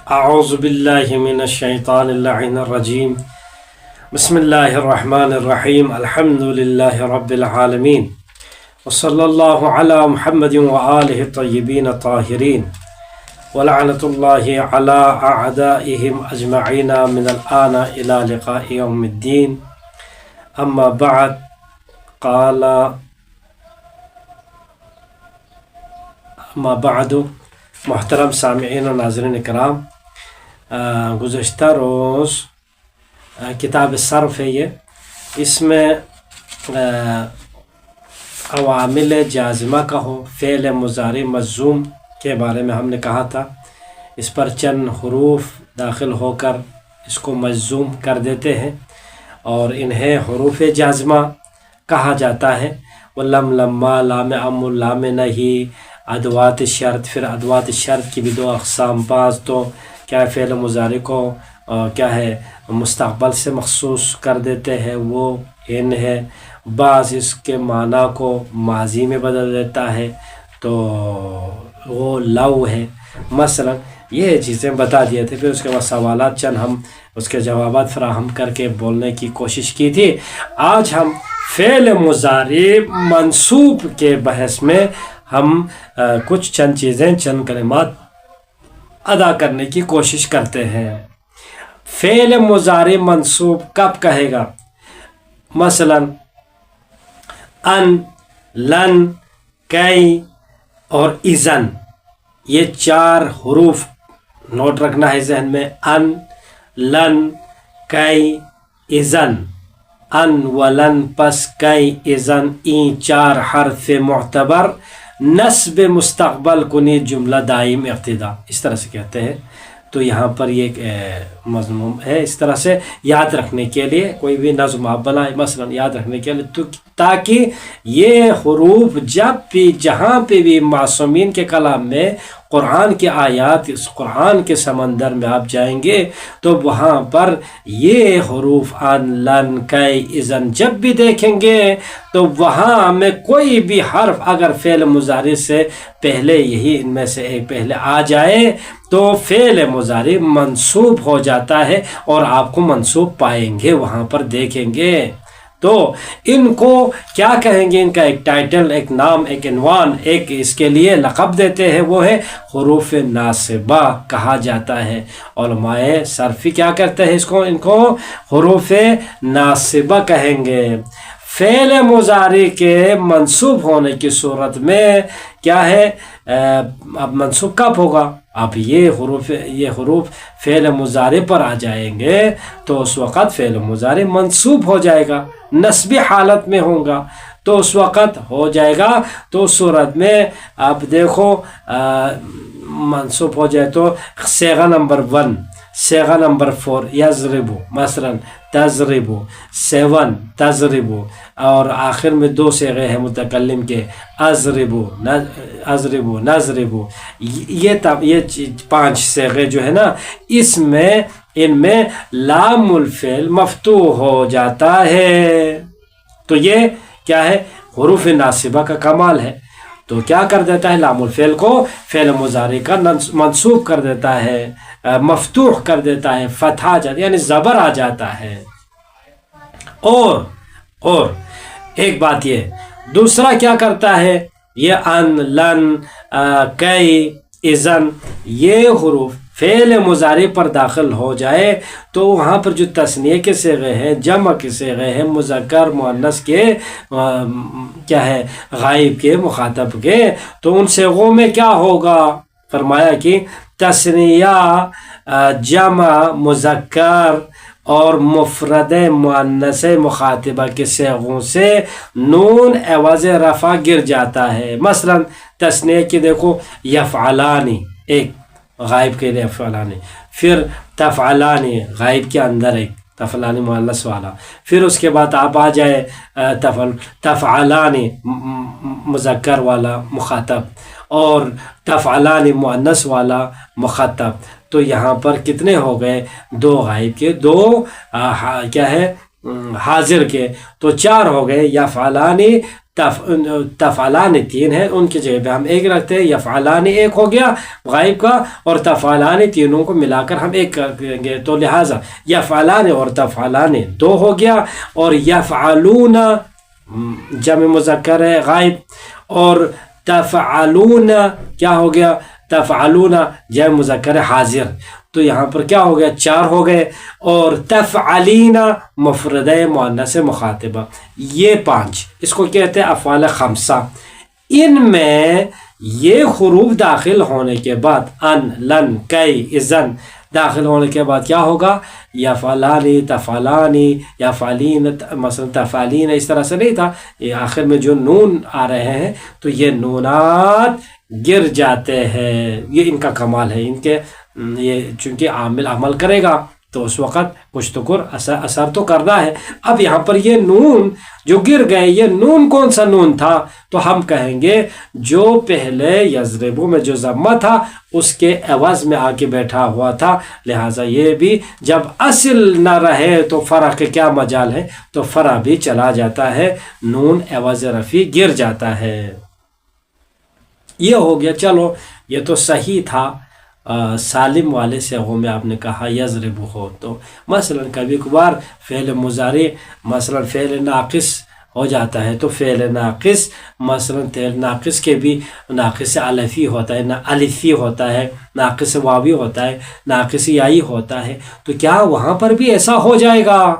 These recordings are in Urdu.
اعوذ باللہ من الشیطان اللعین الرجیم بسم اللہ الرحمن الرحیم الحمد للہ رب العالمین وصلی اللہ علی محمد وآلہ الطیبین الطاہرین ولعنۃ اللہ علی اعدائہم اجمعین من الآن الى لقاء یوم الدین اما بعد قال اما بعد محترم سامعین و ناظرین کرام، گزشتہ روز کتاب صرف ہے اس میں عوامل جازمہ کا ہو فعل مضارع مجزوم کے بارے میں ہم نے کہا تھا۔ اس پر چند حروف داخل ہو کر اس کو مجزوم کر دیتے ہیں اور انہیں حروف جازمہ کہا جاتا ہے۔ واللم لما، لام ام، لام نہیں، ادوات شرط، پھر ادوات شرط کی بھی دو اقسام، بعض تو کیا ہے فعل مضارع کو کیا ہے مستقبل سے مخصوص کر دیتے ہیں، وہ ان ہے، بعض اس کے معنی کو ماضی میں بدل دیتا ہے تو وہ لو ہے۔ مثلا یہ چیزیں بتا دیے تھے، پھر اس کے بعد سوالات چند ہم اس کے جوابات فراہم کر کے بولنے کی کوشش کی تھی۔ آج ہم فعل مضارع منصوب کے بحث میں ہم کچھ چند چیزیں، چند کلمات ادا کرنے کی کوشش کرتے ہیں۔ فعل مضارع منصوب کب کہے گا؟ مثلا ان، لن، کی اور اذن، یہ چار حروف نوٹ رکھنا ہے ذہن میں۔ ان، لن، کی، اذن۔ ان و لن پس کی اذن، این چار حرف معتبر نصب مستقبل کنی جملہ دائم ابتدا، اس طرح سے کہتے ہیں۔ تو یہاں پر یہ ایک مضمون ہے، اس طرح سے یاد رکھنے کے لیے کوئی بھی نظم آپ بنائے مثلا یاد رکھنے کے لیے، تو تاکہ یہ حروف جب بھی جہاں پہ بھی معصومین کے کلام میں قرآن کی آیات، اس قرآن کے سمندر میں آپ جائیں گے تو وہاں پر یہ حروف ان، لن، کی، اذن جب بھی دیکھیں گے تو وہاں میں کوئی بھی حرف اگر فعل مضارع سے پہلے یہی ان میں سے ایک پہلے آ جائے تو فعل مضارع منصوب ہو جاتا ہے اور آپ کو منصوب پائیں گے، وہاں پر دیکھیں گے۔ تو ان کو کیا کہیں گے؟ ان کا ایک ٹائٹل، ایک نام، ایک عنوان، ایک اس کے لیے لقب دیتے ہیں، وہ ہے حروف ناصبہ کہا جاتا ہے۔ علماء صرفی کیا کرتے ہیں ان کو حروف ناصبہ کہیں گے۔ فعل مضارع کے منصوب ہونے کی صورت میں کیا ہے؟ اب منصوب کب ہوگا؟ اب یہ حروف فعل مضارع پر آ جائیں گے تو اس وقت فعل مضارع منصوب ہو جائے گا، نصبی حالت میں ہوگا تو اس وقت ہو جائے گا۔ تو اس صورت میں آپ دیکھو منصوب ہو جائے تو صیغہ نمبر 1، صیغہ نمبر 4 یضربو، مثلا تضربو، 7 تضربو، اور آخر میں 2 صیغے ہیں متکلم کے، اضربو، اضربو، نضربو، یہ 5 صیغے جو ہے نا، اس میں ان میں لام الفعل مفتوح ہو جاتا ہے۔ تو یہ کیا ہے؟ حروف ناصبہ کا کمال ہے۔ تو کیا کر دیتا ہے؟ لام الفعل کو فعل مضارع کا منصوب کر دیتا ہے، مفتوح کر دیتا ہے، فتح آ جاتا ہے، یعنی زبر آ جاتا ہے۔ اور ایک بات یہ دوسرا کیا کرتا ہے؟ یہ ان، لن، کی، اذن، یہ حروف فعل مضارع پر داخل ہو جائے تو وہاں پر جو تثنیہ کے صیغے ہیں، جمع کے صیغے ہیں، مذکر مؤنث کے کیا ہے، غائب کے، مخاطب کے، تو ان صیغوں میں کیا ہوگا؟ فرمایا کہ تثنیہ، جمع، مذکر اور مفرد مؤنث مخاطبہ کے صیغوں سے نون عوض رفع گر جاتا ہے۔ مثلا تثنیہ کی دیکھو، یفعلانی، ایک غائب کے لیے یفعلانی، پھر تفعلانی غائب کے اندر ایک تفعلانی مؤنث والا، پھر اس کے بعد آپ آ جائے تفعلانی مذکر والا مخاطب اور تفعلانی مؤنث والا مخاطب۔ تو یہاں پر کتنے ہو گئے؟ 2 غائب کے، 2 کیا ہے حاضر کے، تو 4 ہو گئے، یفعلانی، تفعلان 3 ہے، ان کی جگہ پہ ہم ایک رکھتے ہیں، یفعلان ایک ہو گیا غائب کا، اور تفعلان تینوں کو ملا کر ہم ایک کر دیں گے، تو لہٰذا یفعلان اور تفعلان 2 ہو گیا، اور یفعلون جمع مذکر ہے غائب، اور تفعلون کیا ہو گیا، تفعلون جمع مذکر حاضر، تو یہاں پر کیا ہو گیا 4 ہو گئے، اور تفعلین مفرد مؤنث مخاطبہ، یہ 5 اس کو کہتے ہیں افعال خمسہ۔ ان میں یہ حروف داخل ہونے کے بعد ان، لن، کئی، اذن داخل ہونے کے بعد کیا ہوگا، یفعلانی، تفعلانی، یفعلین، مثلا تفعلین، اس طرح سے نہیں تھا، یہ آخر میں جو نون آ رہے ہیں تو یہ نونات گر جاتے ہیں، یہ ان کا کمال ہے، ان کے یہ چونکہ عامل عمل کرے گا تو اس وقت کچھ تو اثر تو کرنا ہے۔ اب یہاں پر یہ نون جو گر گئے، یہ نون کون سا نون تھا، تو ہم کہیں گے جو پہلے یضربو میں جو ضمہ تھا اس کے عوض میں آ کے بیٹھا ہوا تھا، لہٰذا یہ بھی جب اصل نہ رہے تو فرع کے کیا مجال ہے، تو فرع بھی چلا جاتا ہے، نون عوض رفع گر جاتا ہے۔ یہ ہو گیا، چلو یہ تو صحیح تھا، سالم والے صیغوں میں آپ نے کہا یضرب ہو، تو مثلا کبھی کبھار فعل مضارع مثلا فعل ناقص ہو جاتا ہے، تو فعل ناقص مثلا فعل ناقص کے بھی ناقص الفی ہوتا ہے، الفی ہوتا ہے، ناقص واوی ہوتا ہے، ناقص یائی ہوتا ہے، تو کیا وہاں پر بھی ایسا ہو جائے گا،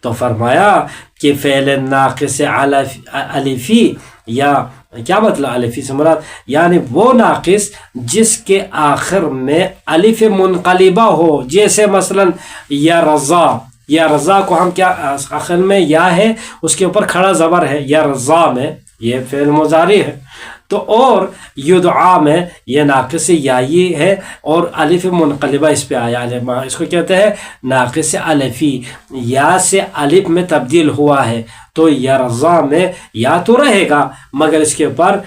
تو فرمایا کہ فعل ناقص الفی، یا کیا مطلب الفی سے مراد، یعنی وہ ناقص جس کے آخر میں الف منقلبہ ہو، جیسے مثلا یا رضا، یا رضا کو ہم کیا آخر میں یا ہے، اس کے اوپر کھڑا زبر ہے، یا رضا میں یہ فعل مضارع ہے، تو اور یدعا میں یہ ناقص یائی ہے اور الف منقلبہ اس پہ آیا، اس کو کہتے ہیں ناقص الفی، یا سے الف میں تبدیل ہوا ہے، تو یرضا میں یا تو رہے گا مگر اس کے اوپر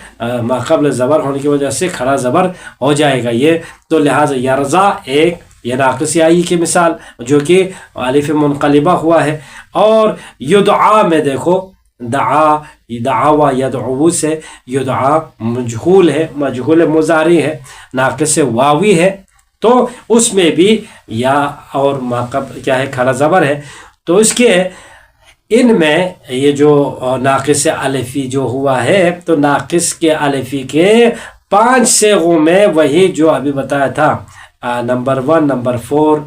ماقبل زبر ہونے کی وجہ سے کھڑا زبر ہو جائے گا یہ، تو لہٰذا یرضا ایک یہ ناقص یائی کی مثال جو کہ الف منقلبہ ہوا ہے، اور یدعا میں دیکھو دعا، دعوا یدعو سے یدعا مجہول ہے، مجہول مضارع ہے، ناقص واوی ہے، تو اس میں بھی یا اور ماقبل کیا ہے کھڑا زبر ہے، تو اس کے ان میں یہ جو ناقص الفی جو ہوا ہے، تو ناقص کے الفی کے 5 صیغوں میں وہی جو ابھی بتایا تھا، نمبر 1 نمبر 4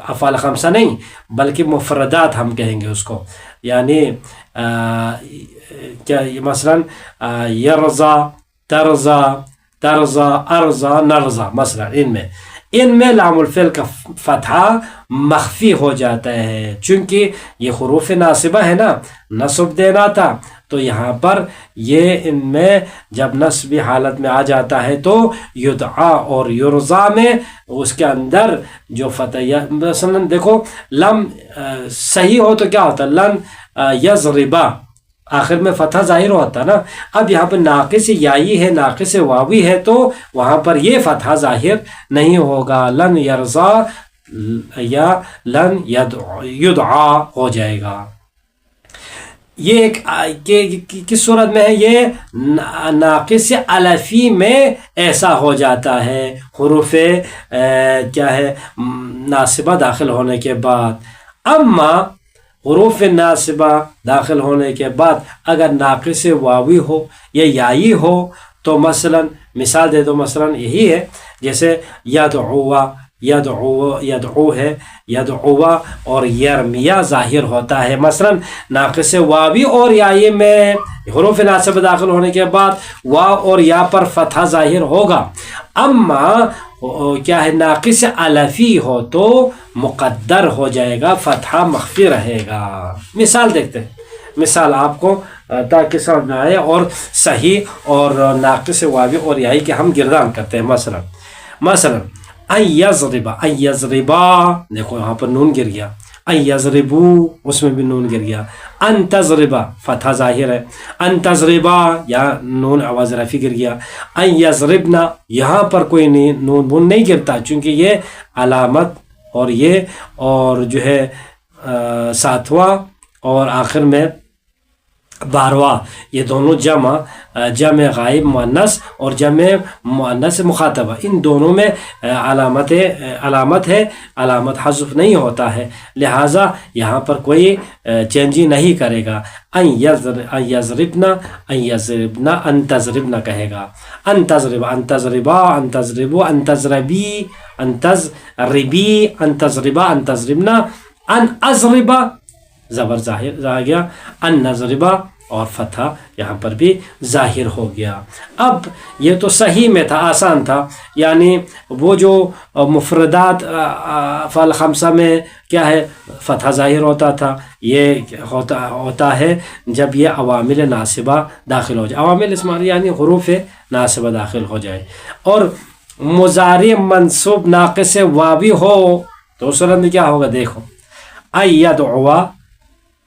افعال خمسہ نہیں بلکہ مفردات ہم کہیں گے اس کو، یعنی کیا مثلا یرضا، ترضا، ترضا، ارضا، نرضا، مثلا ان میں لام الفعل کا فتحہ مخفی ہو جاتا ہے، چونکہ یہ حروف ناصبہ ہے نا، نصب دینا تھا، تو یہاں پر یہ ان میں جب نصبی حالت میں آ جاتا ہے تو یدعا اور یرضا میں اس کے اندر جو فتح، مثلا دیکھو لم صحیح ہو تو کیا ہوتا، لن یضربا، آخر میں فتح ظاہر ہوتا نا، اب یہاں پر ناقص یائی ہے، ناقص واوی ہے، تو وہاں پر یہ فتح ظاہر نہیں ہوگا، لن یرضا یا لن یدعا ہو جائے گا۔ یہ کس صورت میں ہے، یہ ناقص الفی میں ایسا ہو جاتا ہے، حروف کیا ہے ناصبہ داخل ہونے کے بعد، اما حروف ناصبہ داخل ہونے کے بعد اگر ناقص واوی ہو یا یائی ہو، تو مثلا مثال دے دو، مثلا یہی ہے جیسے یدعو، یدعو ہے، یدعو اور یرمیا ظاہر ہوتا ہے، مثلا ناقص واوی اور یائی میں حروف ناصبہ داخل ہونے کے بعد واو اور یا پر فتح ظاہر ہوگا، اما کیا ہے ناقص الفی ہو تو مقدر ہو جائے گا، فتحہ مخفی رہے گا۔ مثال دیکھتے ہیں، مثال آپ کو تاکہ سمجھ میں آئے اور صحیح اور ناقص واوی اور یائی کے ہم گردان کرتے ہیں، مثلا ان یضربا، ان یضربا دیکھو یہاں پر نون گر گیا، ان یضربو اس میں بھی نون گر گیا، ان تضربا فتح ظاہر ہے، ان تضربا یا نون آواز رفع گر گیا، ان یضربنا یہاں پر کوئی نون نہیں گرتا، چونکہ یہ علامت اور یہ اور جو ہے 7واں اور آخر میں بارواں، یہ دونوں جمع غائب مؤنث اور جمع مؤنث مخاطبہ، ان دونوں میں علامت ہے، علامت حذف نہیں ہوتا ہے، لہٰذا یہاں پر کوئی چینجنگ نہیں کرے گا۔ ان یضربنا، ان یضربنا، ان تضربنا کہے گا، ان تضرب، ان تضربا، ان تضربو، ان تضربی، ان تضربی، ان تضربا، ان تضربنا، ان اضربا زبر ظاہر آ گیا، ان نضربا اور فتح یہاں پر بھی ظاہر ہو گیا۔ اب یہ تو صحیح میں تھا، آسان تھا، یعنی وہ جو مفردات افعال خمسہ میں کیا ہے فتح ظاہر ہوتا تھا، یہ ہوتا ہے جب یہ عوامل ناصبہ داخل ہو جائے، عوامل اسم یعنی حروف ناصبہ داخل ہو جائے، اور مضارع منصوب ناقص واوی ہو تو اس صورت میں کیا ہوگا، دیکھو ایدعوا،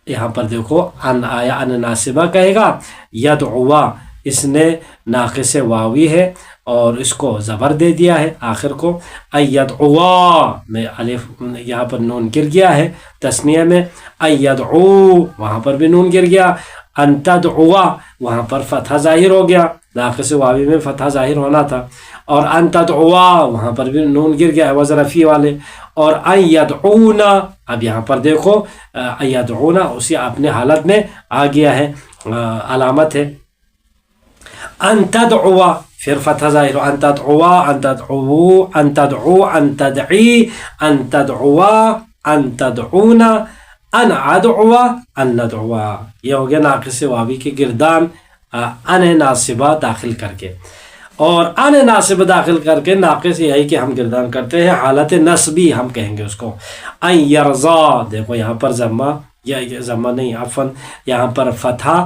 یہاں پر دیکھو ان آیا، ان ناصبہ کہے گا، یدعوا اس نے ناقص واوی ہے اور اس کو زبر دے دیا ہے آخر کو، ایدعوا میں الف یہاں پر نون گر گیا ہے تثنیہ میں، ایدعو وہاں پر بھی نون گر گیا، ان تدعوا وہاں پر فتح ظاہر ہو گیا، ناقص واوی میں فتح ظاہر ہونا تھا، اور ان تدعوا وہاں پر بھی نون گر گیا ہے وزن فی والے، اور ان یدعونا اب یہاں پر دیکھو یدعونا اسی اپنے حالت میں آ گیا ہے، علامت ہے، ان تدعوا پھر فتح ظاہر، ان تدعوا، ان تدعو، ان تدعو، ان تدعی، ان تدعوا، ان تدعونا، ان ادعوا، ان ندعوا، یہ ہو گیا ناقص واوی کے گردان ان ناصبہ داخل کر کے، اور ان ناصبہ داخل کر کے ناقص یہی کہ ہم گردان کرتے ہیں، حالت نصبی ہم کہیں گے اس کو، ان یرضا، دیکھو یہاں پر ضمہ یا ضمہ نہیں عفواً یہاں پر فتحہ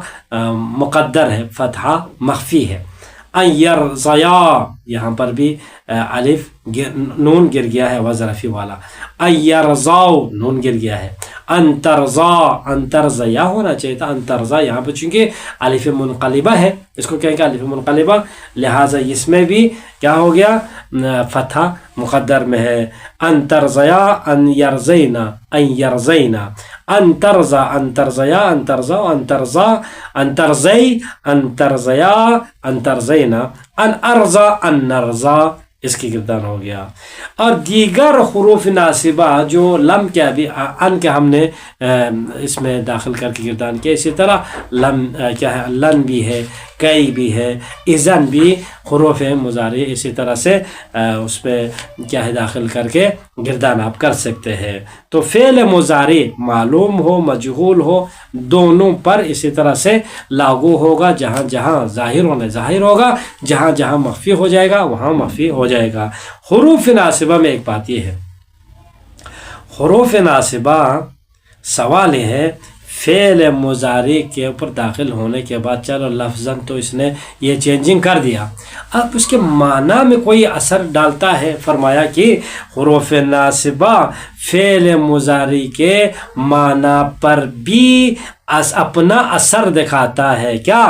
مقدر ہے، فتحہ مخفی ہے، ان یرضیا یہاں پر بھی الف نون گر گیا ہے وظرفی والا، ان یرضاؤ نون گر گیا ہے، ان ترضا، ان ترضیا ہونا چاہیے تھا، ان ترضا یہاں پہ چونکہ الف منقلبہ ہے اس کو کہیں گے الف منقلبہ، لہٰذا اس میں بھی کیا ہو گیا فتحہ مقدر میں ہے، ان ترضیا، ان یرضینا، ان یرضینا، ان ترضا، ان ترضیا، ان ترضا، ان ترضا، ان ترضی، ان ترضیا، ان ترضینا، ان ارضا، ان نرضا، اس کی گردان ہو گیا۔ اور دیگر حروف ناصبہ جو لم کے ابھی ان کے ہم نے اس میں داخل کر کے گردان کیا، اسی طرح لم کیا ہے، لن بھی ہے، کئی بھی ہے، اذن بھی حروف مضارع اسی طرح سے اس پہ کیا ہے داخل کر کے گردان آپ کر سکتے ہیں۔ تو فعل مضارع معلوم ہو مجہول ہو دونوں پر اسی طرح سے لاگو ہوگا، جہاں جہاں ظاہر ہونا ظاہر ہوگا، جہاں جہاں مخفی ہو جائے گا وہاں مخفی ہو جائے گا۔ حروف ناصبہ میں ایک بات یہ ہے، حروف ناصبہ سوال یہ ہے فعل مضارع کے اوپر داخل ہونے کے بعد چلو لفظاً تو اس نے یہ چینجنگ کر دیا، اب اس کے معنی میں کوئی اثر ڈالتا ہے؟ فرمایا کہ حروف ناصبہ فعل مضارع کے معنی پر بھی اپنا اثر دکھاتا ہے، کیا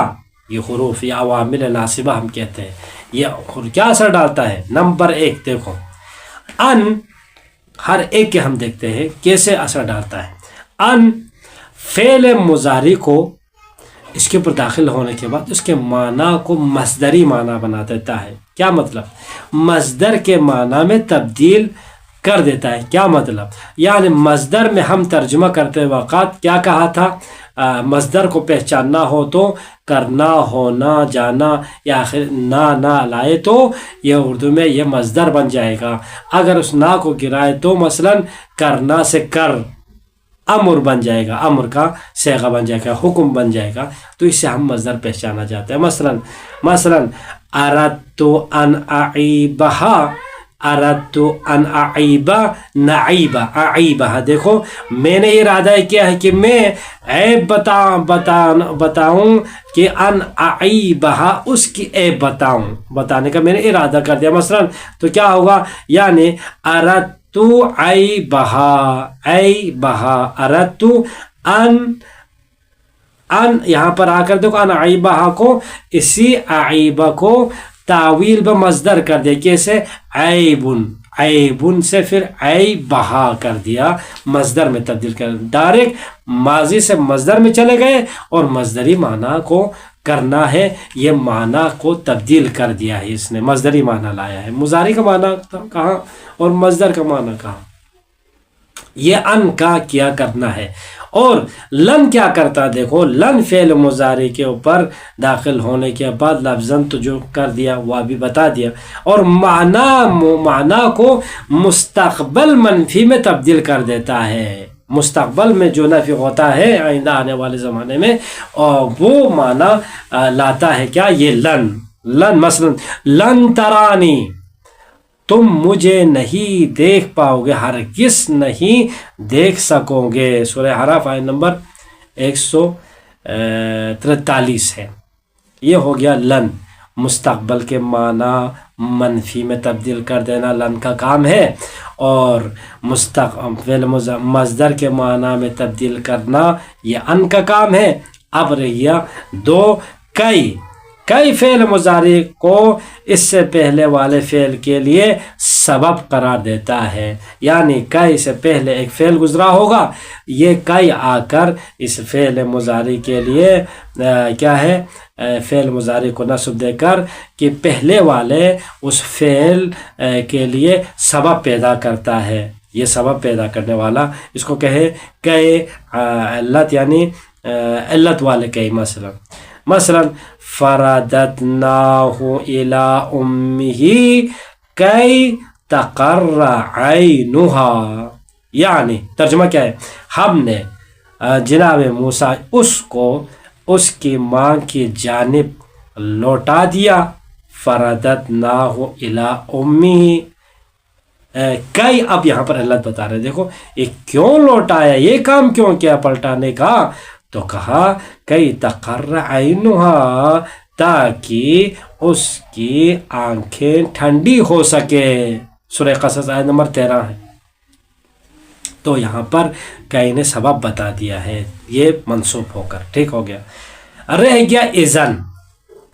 یہ حروف یا عوامل ناصبہ ہم کہتے ہیں، یہ کیا اثر ڈالتا ہے؟ نمبر ایک دیکھو، ان ہر ایک کے ہم دیکھتے ہیں کیسے اثر ڈالتا ہے۔ ان فعل مضارع کو اس کے اوپر داخل ہونے کے بعد اس کے معنی کو مصدری معنی بنا دیتا ہے، کیا مطلب؟ مصدر کے معنی میں تبدیل کر دیتا ہے، کیا مطلب؟ یعنی مصدر میں ہم ترجمہ کرتے وقت کیا کہا تھا، مصدر کو پہچاننا ہو تو کرنا، ہونا، جانا یا آخر نہ لائے تو یہ اردو میں یہ مصدر بن جائے گا، اگر اس نا کو گرائے تو مثلا کرنا سے کر امر بن جائے گا، امر کا صیغہ بن جائے گا، حکم بن جائے گا، تو اس سے ہم مصدر پہچانا جاتا ہے۔ مثلا اردت ان اعیبہا، اردت ان اعیبہ نعیبہ، اعیبہ دیکھو میں نے ارادہ کیا ہے کہ میں عیب بتاؤں کہ ان اعیبہا اس کی عیب بتانے کا میں نے ارادہ کر دیا مثلا، تو کیا ہوگا، یعنی اردت عیبہا، عیبہا، اردت ان یہاں پر آ کر دیکھو ان عیبہا کو اسی عیبہ کو تعویل بمصدر کر دے، کیسے؟ عیبن، عیبن سے پھر عیبہا کر دیا، مصدر میں تبدیل کر، ڈائریکٹ ماضی سے مصدر میں چلے گئے اور مصدری معنی کو کرنا ہے، یہ معنی کو تبدیل کر دیا ہے، اس نے مصدری معنی لایا ہے۔ مضارع کا معنی کہاں اور مصدر کا معنی کہاں؟ یہ ان کا کیا کرنا ہے۔ اور لن کیا کرتا، دیکھو لن فعل مضارع کے اوپر داخل ہونے کے بعد لفظاً تو جو کر دیا وہ بھی بتا دیا، اور معنی کو مستقبل منفی میں تبدیل کر دیتا ہے، مستقبل میں جو نفی ہوتا ہے آئندہ آنے والے زمانے میں، اور وہ معنی لاتا ہے کیا، یہ لن مثلا لن ترانی، تم مجھے نہیں دیکھ پاؤ گے، ہرگز نہیں دیکھ سکو گے، سورہ اعراف آیت نمبر 143 ہے۔ یہ ہو گیا لن، مستقبل کے معنی منفی میں تبدیل کر دینا لن کا کام ہے، اور مستقبل مصدر کے معنی میں تبدیل کرنا یہ ان کا کام ہے۔ اب رہیا دو کئی فعل مضارع کو اس سے پہلے والے فعل کے لیے سبب قرار دیتا ہے، یعنی کئی سے پہلے ایک فعل گزرا ہوگا، یہ کئی آ کر اس فعل مضارع کے لیے کیا ہے، فعل مضارع کو نصب دے کر کہ پہلے والے اس فعل کے لیے سبب پیدا کرتا ہے، یہ سبب پیدا کرنے والا اس کو کہے کئی علت، یعنی علت والے کئی، مثلا فرددناہ الی امہ کی تقر عینہا، یعنی ترجمہ کیا ہے، ہم نے جناب موسیٰ اس کو اس کی ماں کی جانب لوٹا دیا، فرددناہ الی امہ، کئی اب یہاں پر علت بتا رہے، دیکھو یہ کیوں لوٹایا، یہ کام کیوں کیا پلٹانے کا، تو کہا کئی تقر عینہا، تاکہ اس کی آنکھیں ٹھنڈی ہو سکے، سورہ قصص آیت نمبر 13 ہے۔ تو یہاں پر کئی نے سبب بتا دیا ہے، یہ منصوب ہو کر ٹھیک ہو گیا۔ رہ گیا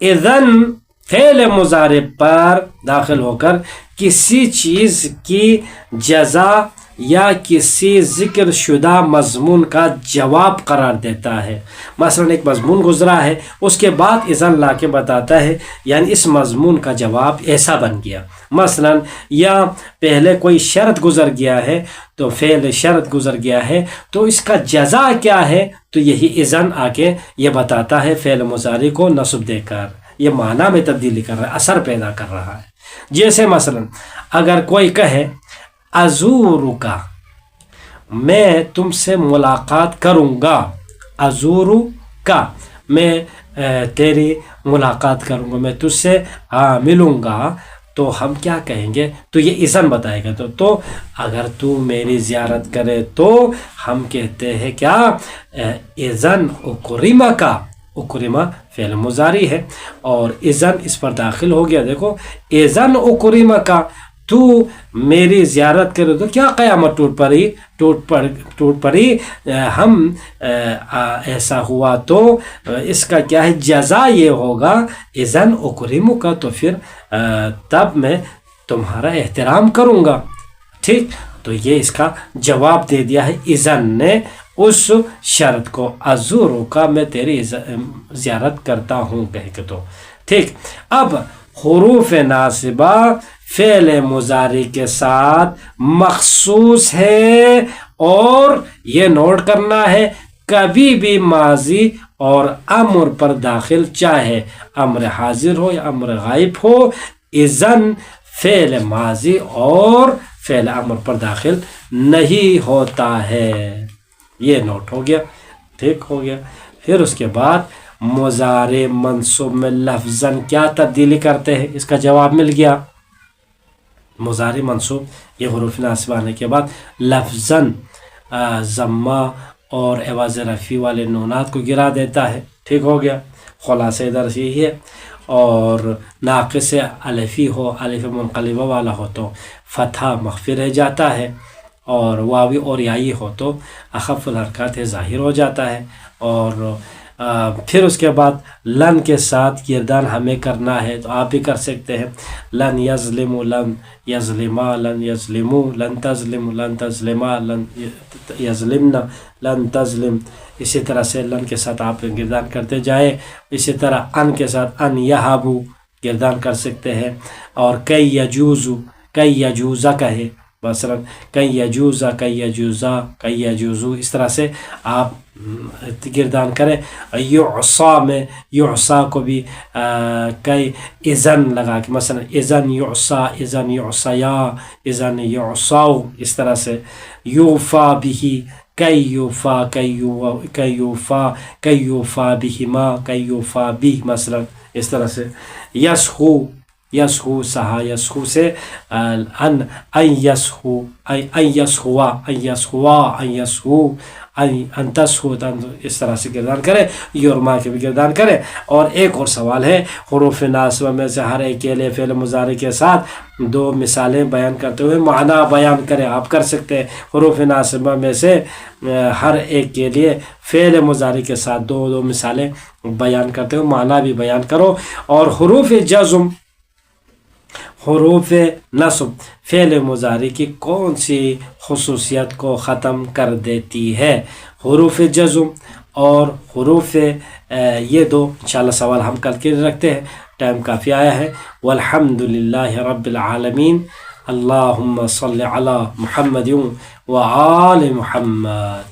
اذن فعل مضارع پر داخل ہو کر کسی چیز کی جزا یا کسی ذکر شدہ مضمون کا جواب قرار دیتا ہے، مثلا ایک مضمون گزرا ہے، اس کے بعد اذن لا کے بتاتا ہے، یعنی اس مضمون کا جواب ایسا بن گیا، مثلا یا پہلے کوئی شرط گزر گیا ہے، تو فعل شرط گزر گیا ہے تو اس کا جزا کیا ہے، تو یہی اذن آ کے یہ بتاتا ہے، فعل مضارع کو نصب دے کر یہ معنی میں تبدیلی کر رہا ہے، اثر پیدا کر رہا ہے۔ جیسے مثلا اگر کوئی کہے ازورکا، میں تم سے ملاقات کروں گا، ازورکا، میں تیری ملاقات کروں گا، میں تجھ سے ملوں گا، تو ہم کیا کہیں گے، تو یہ اذن بتائے گا، تو اگر تو میری زیارت کرے تو ہم کہتے ہیں کیا، اذن اکرمکا، اکرمہ فعل مضارع ہے اور اذن اس پر داخل ہو گیا، دیکھو اذن اکرمکا، تو میری زیارت کرے تو کیا قیامت ٹوٹ پڑی، ہم ایسا ہوا تو اس کا کیا ہے، جزا یہ ہوگا اذن اکرمکا، تو پھر تب میں تمہارا احترام کروں گا، ٹھیک۔ تو یہ اس کا جواب دے دیا ہے اذن نے اس شرط کو، ازورکا، میں تیری زیارت کرتا ہوں کہہ کے، تو ٹھیک۔ اب حروف ناصبہ فعل مضارع کے ساتھ مخصوص ہے، اور یہ نوٹ کرنا ہے کبھی بھی ماضی اور امر پر داخل، چاہے امر حاضر ہو یا امر غائب ہو، اذن فعل ماضی اور فعل امر پر داخل نہیں ہوتا ہے، یہ نوٹ ہو گیا، ٹھیک ہو گیا۔ پھر اس کے بعد مضارع منصوب میں لفظاً کیا تبدیلی کرتے ہیں، اس کا جواب مل گیا۔ مضارع منصوب یہ حروف ناصبہ آنے کے بعد لفظاً ضمہ اور عوض رفعی والے نونات کو گرا دیتا ہے، ٹھیک ہو گیا۔ خلاصہ درس یہی ہے، اور ناقص الفی ہو، الف منقلبہ والا ہو تو فتحہ مخفی رہ جاتا ہے، اور واوی اور یائی ہو تو اخف الحرکات ظاہر ہو جاتا ہے، اور پھر اس کے بعد لن کے ساتھ گردان ہمیں کرنا ہے، تو آپ بھی کر سکتے ہیں، لن یظلم لن یظلما لن یظلمو لن تظلم لن تظلما لن یظلمنا لن تظلم، اسی طرح سے لن کے ساتھ آپ گردان کرتے جائیں. اسی طرح ان کے ساتھ ان یہابو گردان کر سکتے ہیں، اور کئی یجوزو کئی یجوزا کہے، مثلا کئی یجوزا کئی یجوزا کئی یجوزو، اس طرح سے آپ گردان کریں. یعصا میں یعصا کو بھی کئی اذن لگا کے، مثلا اذن یعصا اذن یعصیا اذن یعصاو، اس طرح سے. یوفا بھی کئی یوفا کئی یوفا کئی یوفا بہما کئی یوفا بھی، مثلا اس طرح سے. یسخو یسخو سہا یسخو سے ان یسخو ان یسخوا ان یسخوا ان یسخو ان تسخو، اس طرح سے گردان کرے. یورما کے بھی گردان کرے. اور ایک اور سوال ہے، حروف ناصبہ میں سے ہر ایک کے لیے فعل مضارع کے ساتھ دو مثالیں بیان کرتے ہوئے معنی بیان کرے. آپ کر سکتے ہیں حروف ناصبہ میں سے ہر ایک کے لیے فعل مضارع کے ساتھ دو مثالیں بیان کرتے ہوئے معنی بھی بیان کرو. اور حروف جزم حروف نصب فعل مضارع کی کون سی خصوصیت کو ختم کر دیتی ہے؟ حروف جزم اور حروف یہ دو انشاءاللہ سوال ہم کل کے رکھتے ہیں، ٹائم کافی آیا ہے. والحمد للہ رب العالمین. اللہم صلی علی محمد وآل محمد.